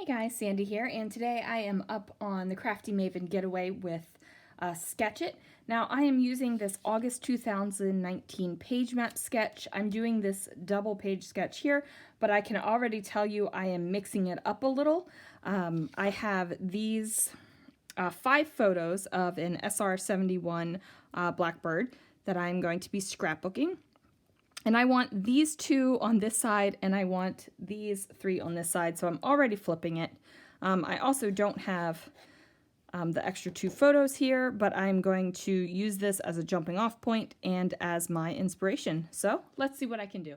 Hey guys, Sandy here, and today I am up on the Crafty Maven getaway with Sketch It. Now I am using this August 2019 page map sketch. I'm doing this double page sketch here, but I can already tell you I am mixing it up a little. I have these 5 photos of an SR-71 Blackbird that I'm going to be scrapbooking. And I want these 2 on this side, and I want these 3 on this side, so I'm already flipping it. I also don't have the extra 2 photos here, but I'm going to use this as a jumping off point and as my inspiration. So let's see what I can do.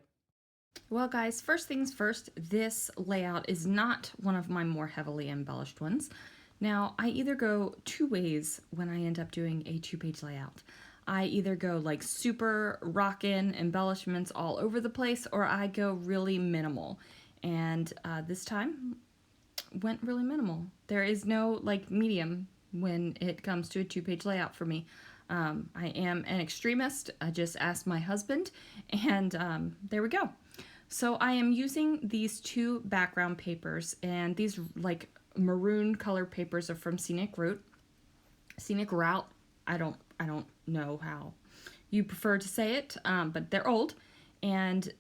Well guys, first things first, this layout is not one of my more heavily embellished ones. Now, I either go 2 ways when I end up doing a 2-page layout. I either go like super rockin' embellishments all over the place, or I go really minimal. And this time went really minimal. There is no like medium when it comes to a 2-page layout for me. I am an extremist. I just asked my husband, and there we go. So I am using these 2 background papers, and these like maroon colored papers are from Scenic Route. Scenic Route. I don't know how you prefer to say it, but they're old, and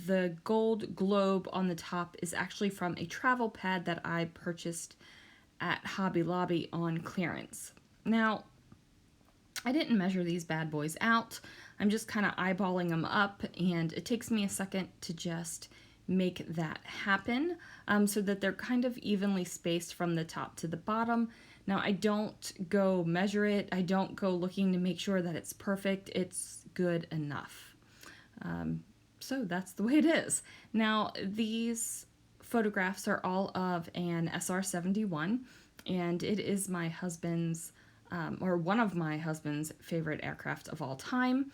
the gold globe on the top is actually from a travel pad that I purchased at Hobby Lobby on clearance. Now, I didn't measure these bad boys out. I'm just kind of eyeballing them up, and it takes me a second to just make that happen so that they're kind of evenly spaced from the top to the bottom. Now, I don't go measure it. I don't go looking to make sure that it's perfect. It's good enough. So that's the way it is. Now, these photographs are all of an SR-71, and it is my husband's, or one of my husband's favorite aircraft of all time.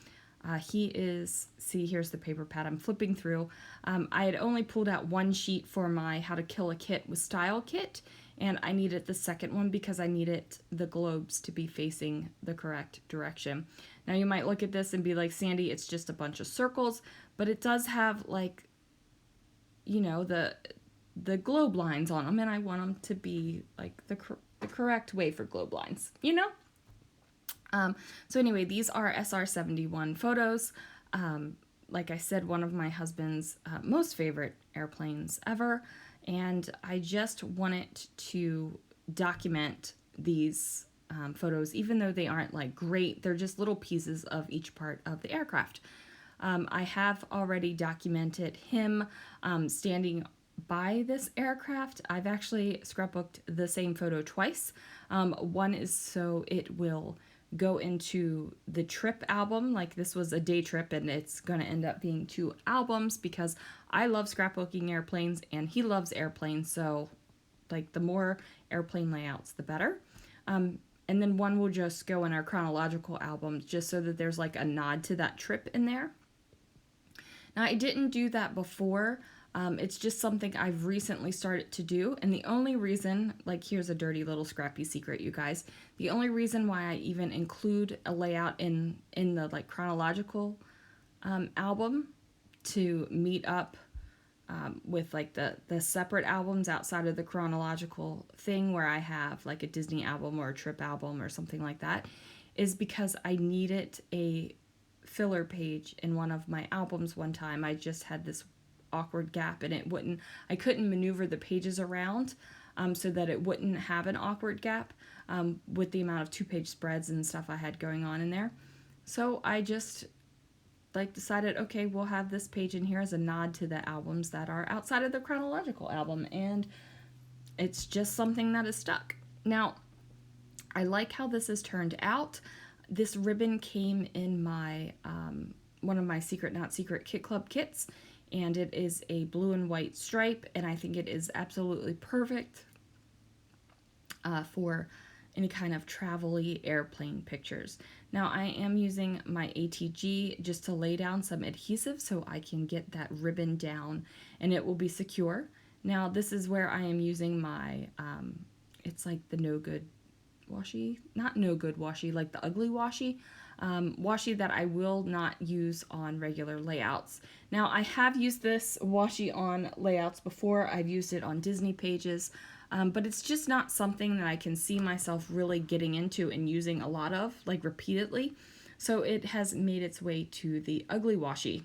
He is, see, here's the paper pad I'm flipping through. I had only pulled out 1 sheet for my How to Kill a Kit with Style kit, and I needed the second one because I needed the globes to be facing the correct direction. Now you might look at this and be like, Sandy, it's just a bunch of circles, but it does have like, you know, the globe lines on them, and I want them to be like the correct way for globe lines, you know? So anyway, these are SR-71 photos. Like I said, one of my husband's most favorite airplanes ever, and I just wanted to document these photos, even though they aren't like great. They're just little pieces of each part of the aircraft. I have already documented him standing by this aircraft. I've actually scrapbooked the same photo twice. One is so it will go into the trip album. Like, this was a day trip, and it's going to end up being 2 albums because I love scrapbooking airplanes and he loves airplanes, so like the more airplane layouts the better. And then one will just go in our chronological album just so that there's like a nod to that trip in there. Now, I didn't do that before. It's just something I've recently started to do, and the only reason, like, here's a dirty little scrappy secret, you guys. The only reason why I even include a layout in the like chronological album to meet up with like the separate albums outside of the chronological thing where I have like a Disney album or a trip album or something like that is because I needed a filler page in one of my albums one time. I just had this awkward gap, and I couldn't maneuver the pages around so that it wouldn't have an awkward gap with the amount of 2-page spreads and stuff I had going on in there. So I just like decided, okay, we'll have this page in here as a nod to the albums that are outside of the chronological album, and it's just something that is stuck. Now, I like how this has turned out. This ribbon came in my one of my Secret Not Secret Kit Club kits, and it is a blue and white stripe, and I think it is absolutely perfect for any kind of travel-y airplane pictures. Now, I am using my ATG just to lay down some adhesive so I can get that ribbon down and it will be secure. Now, this is where I am using my, it's like the no good washi, not no good washi, like the ugly washi. washi that I will not use on regular layouts. Now, I have used this washi on layouts before. I've used it on Disney pages, but it's just not something that I can see myself really getting into and using a lot of, like repeatedly. So it has made its way to the ugly washi.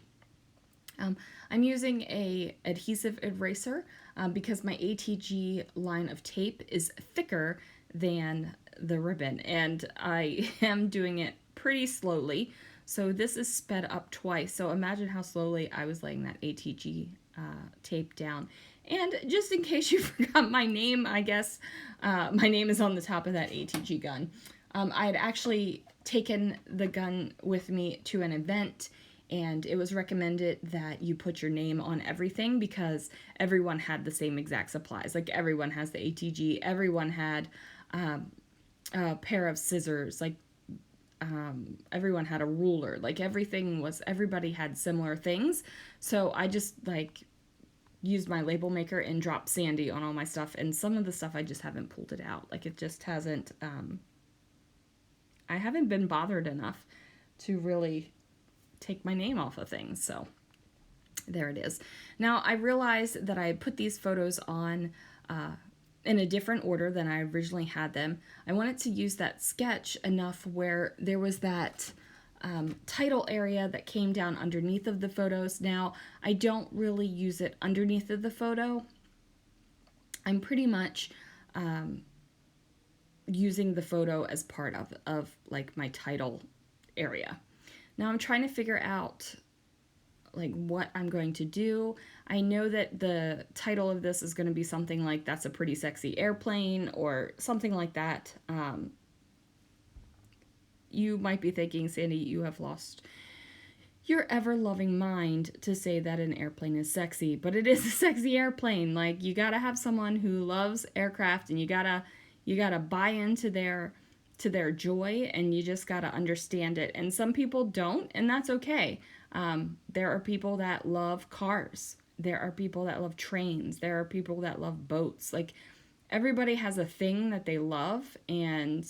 I'm using a adhesive eraser because my ATG line of tape is thicker than the ribbon, and I am doing it pretty slowly. So this is sped up twice. So imagine how slowly I was laying that ATG tape down. And just in case you forgot my name, I guess my name is on the top of that ATG gun. I had actually taken the gun with me to an event, and it was recommended that you put your name on everything because everyone had the same exact supplies. Like everyone has the ATG, everyone had a pair of scissors, like everyone had a ruler, like everybody had similar things. So I just like used my label maker and dropped Sandy on all my stuff, and some of the stuff I just haven't pulled it out. Like it just hasn't, I haven't been bothered enough to really take my name off of things. So there it is. Now I realized that I had put these photos on in a different order than I originally had them. I wanted to use that sketch enough where there was that title area that came down underneath of the photos. Now, I don't really use it underneath of the photo. I'm pretty much using the photo as part of like my title area. Now I'm trying to figure out like what I'm going to do. I know that the title of this is going to be something like "That's a Pretty Sexy Airplane" or something like that. You might be thinking, Sandy, you have lost your ever-loving mind to say that an airplane is sexy, but it is a sexy airplane. Like, you gotta have someone who loves aircraft, and you gotta buy into their joy, and you just gotta understand it. And some people don't, and that's okay. There are people that love cars. There are people that love trains. There are people that love boats. Like, everybody has a thing that they love, and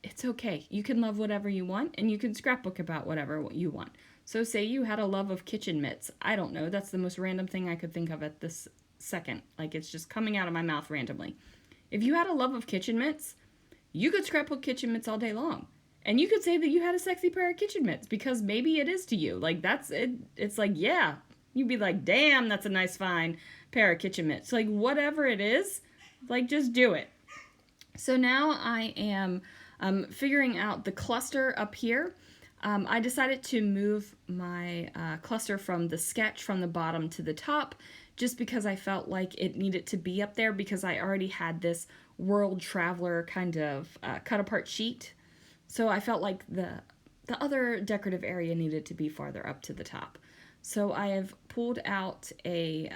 it's okay. You can love whatever you want, and you can scrapbook about whatever you want. So say you had a love of kitchen mitts. I don't know. That's the most random thing I could think of at this second. Like, it's just coming out of my mouth randomly. If you had a love of kitchen mitts, you could scrapbook kitchen mitts all day long. And you could say that you had a sexy pair of kitchen mitts because maybe it is to you. Like, that's it. It's like, yeah. You'd be like, damn, that's a nice, fine pair of kitchen mitts. Like, whatever it is, like, just do it. So now I am figuring out the cluster up here. I decided to move my cluster from the sketch from the bottom to the top just because I felt like it needed to be up there because I already had this World Traveler kind of cut apart sheet. So I felt like the other decorative area needed to be farther up to the top. So I have pulled out a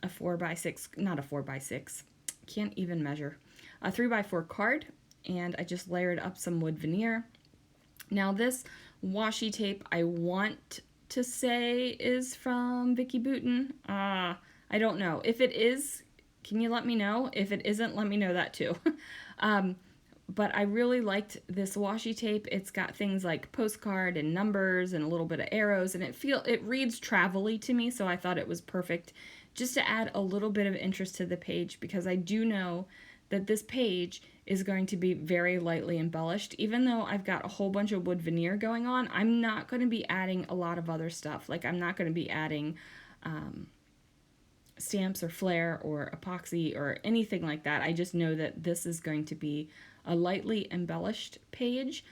4x6, not a 4x6, can't even measure, a 3x4 card, and I just layered up some wood veneer. Now this washi tape I want to say is from Vicky Bouton. I don't know. If it is, can you let me know? If it isn't, let me know that too. But I really liked this washi tape. It's got things like postcard and numbers and a little bit of arrows, and it reads travel-y to me, so I thought it was perfect just to add a little bit of interest to the page because I do know that this page is going to be very lightly embellished. Even though I've got a whole bunch of wood veneer going on, I'm not going to be adding a lot of other stuff. Like, I'm not going to be adding stamps or flair or epoxy or anything like that. I just know that this is going to be a lightly embellished page.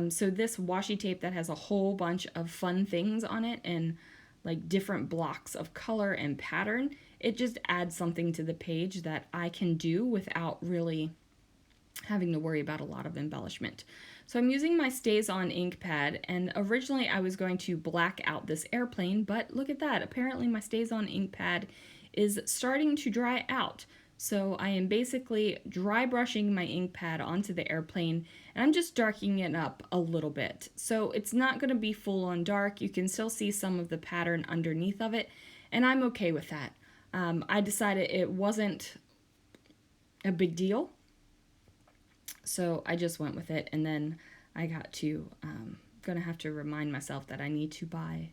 So this washi tape that has a whole bunch of fun things on it and like different blocks of color and pattern, it just adds something to the page that I can do without really having to worry about a lot of embellishment. So I'm using my Stays On ink pad, and originally I was going to black out this airplane, but look at that. Apparently my Stays On ink pad is starting to dry out. So I am basically dry brushing my ink pad onto the airplane, and I'm just darkening it up a little bit. So it's not going to be full on dark. You can still see some of the pattern underneath of it, and I'm okay with that. I decided it wasn't a big deal, so I just went with it. And then I got to, gonna have to remind myself that I need to buy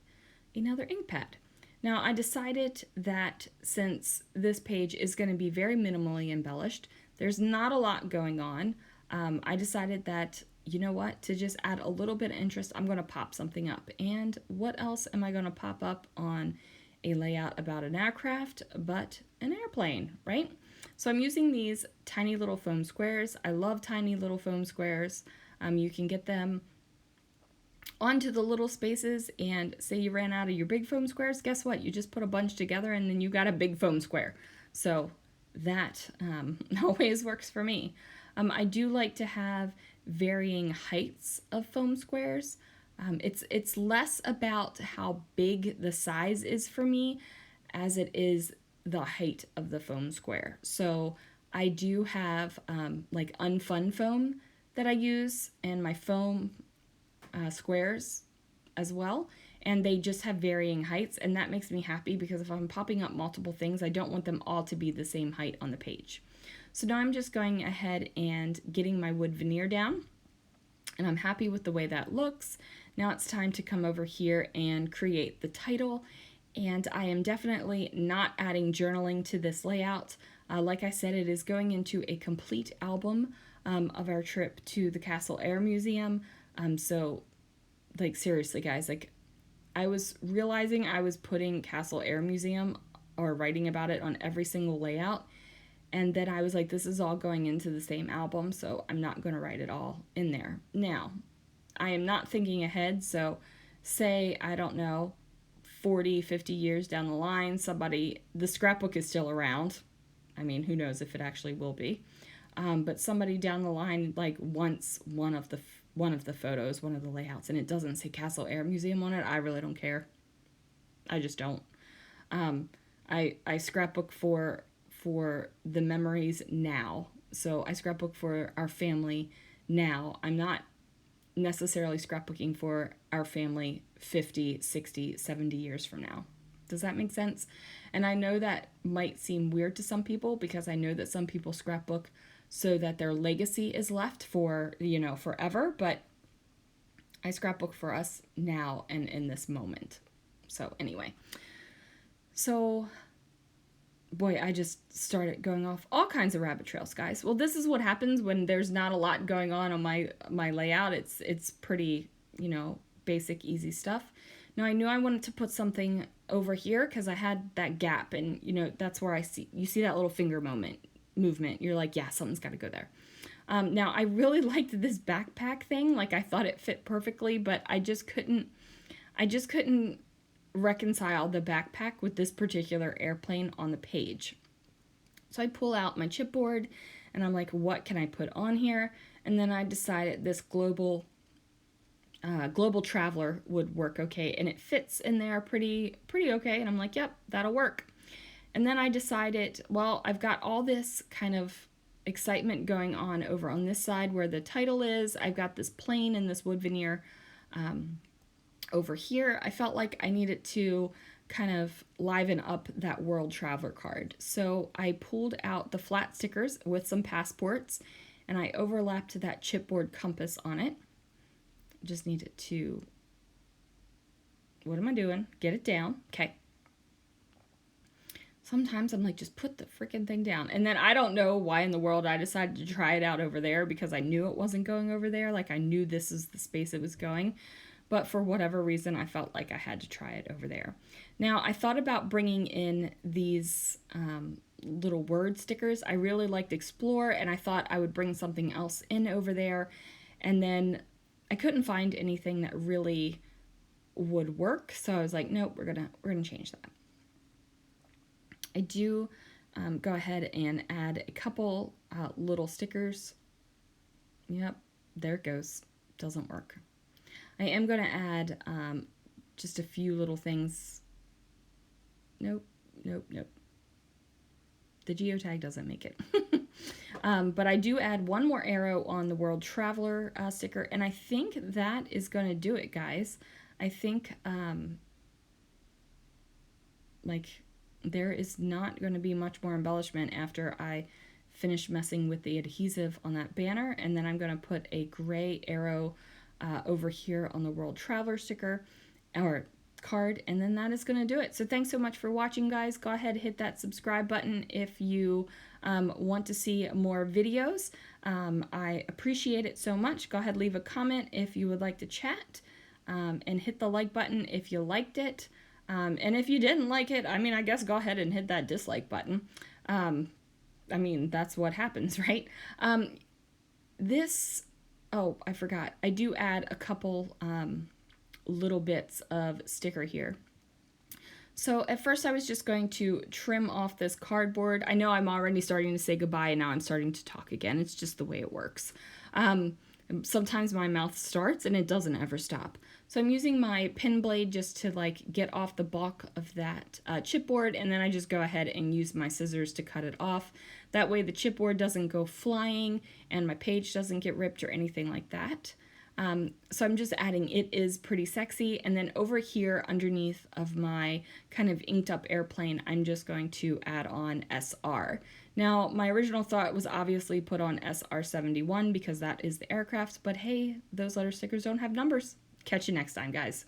another ink pad. Now, I decided that since this page is going to be very minimally embellished, there's not a lot going on, I decided that, you know what, to just add a little bit of interest, I'm going to pop something up. And what else am I going to pop up on a layout about an aircraft but an airplane, right? So I'm using these tiny little foam squares. I love tiny little foam squares. You can get them onto the little spaces, and say you ran out of your big foam squares, guess what? You just put a bunch together and then you got a big foam square. So that always works for me. I do like to have varying heights of foam squares. It's less about how big the size is for me as it is the height of the foam square. So I do have like unfun foam that I use, and my foam squares as well, and they just have varying heights, and that makes me happy because if I'm popping up multiple things, I don't want them all to be the same height on the page. So now I'm just going ahead and getting my wood veneer down, and I'm happy with the way that looks. Now it's time to come over here and create the title, and I am definitely not adding journaling to this layout. Like I said, it is going into a complete album of our trip to the Castle Air Museum. So, like, seriously, guys, like, I was realizing I was putting Castle Air Museum or writing about it on every single layout, and then I was like, this is all going into the same album, so I'm not going to write it all in there. Now, I am not thinking ahead, so say, I don't know, 40, 50 years down the line, the scrapbook is still around. I mean, who knows if it actually will be. But somebody down the line, like, wants one of the photos, one of the layouts, and it doesn't say Castle Air Museum on it, I really don't care. I just don't. I scrapbook for the memories now. So I scrapbook for our family now. I'm not necessarily scrapbooking for our family 50, 60, 70 years from now. Does that make sense? And I know that might seem weird to some people because I know that some people scrapbook so that their legacy is left for, forever, but I scrapbook for us now and in this moment. So anyway, boy, I just started going off all kinds of rabbit trails, guys. Well, this is what happens when there's not a lot going on my layout. It's pretty, basic, easy stuff. Now, I knew I wanted to put something over here because I had that gap, and, that's where you see that little finger movement. You're like, yeah, something's got to go there. Now, I really liked this backpack thing. Like, I thought it fit perfectly, but I just couldn't reconcile the backpack with this particular airplane on the page. So I pull out my chipboard, and I'm like, what can I put on here? And then I decided this global traveler would work okay, and it fits in there pretty okay, and I'm like, yep, that'll work. And then I decided, well, I've got all this kind of excitement going on over on this side where the title is. I've got this plane and this wood veneer over here. I felt like I needed to kind of liven up that world traveler card. So I pulled out the flat stickers with some passports, and I overlapped that chipboard compass on it. Just needed to, what am I doing? Get it down. Okay. Sometimes I'm like, just put the freaking thing down. And then I don't know why in the world I decided to try it out over there because I knew it wasn't going over there. Like, I knew this is the space it was going. But for whatever reason, I felt like I had to try it over there. Now, I thought about bringing in these little word stickers. I really liked Explore, and I thought I would bring something else in over there. And then I couldn't find anything that really would work. So I was like, nope, we're gonna change that. I do go ahead and add a couple little stickers. Yep, there it goes. Doesn't work. I am going to add just a few little things. Nope. The geotag doesn't make it. But I do add one more arrow on the World Traveler sticker, and I think that is going to do it, guys. I think, there is not going to be much more embellishment after I finish messing with the adhesive on that banner, and then I'm going to put a gray arrow over here on the World Traveler sticker or card, and then that is going to do it. So thanks so much for watching, guys. Go ahead, hit that subscribe button if you want to see more videos. I appreciate it so much. Go ahead, leave a comment if you would like to chat, and hit the like button if you liked it. And if you didn't like it, I mean, I guess go ahead and hit that dislike button. I mean, that's what happens, right? Oh, I forgot. I do add a couple little bits of sticker here. So at first I was just going to trim off this cardboard. I know I'm already starting to say goodbye and now I'm starting to talk again. It's just the way it works. Sometimes my mouth starts and it doesn't ever stop. So I'm using my pen blade just to like get off the bulk of that chipboard, and then I just go ahead and use my scissors to cut it off. That way the chipboard doesn't go flying and my page doesn't get ripped or anything like that. So I'm just adding "It is pretty sexy," and then over here underneath of my kind of inked up airplane, I'm just going to add on SR. Now, my original thought was obviously put on SR-71 because that is the aircraft, but hey, those letter stickers don't have numbers. Catch you next time, guys.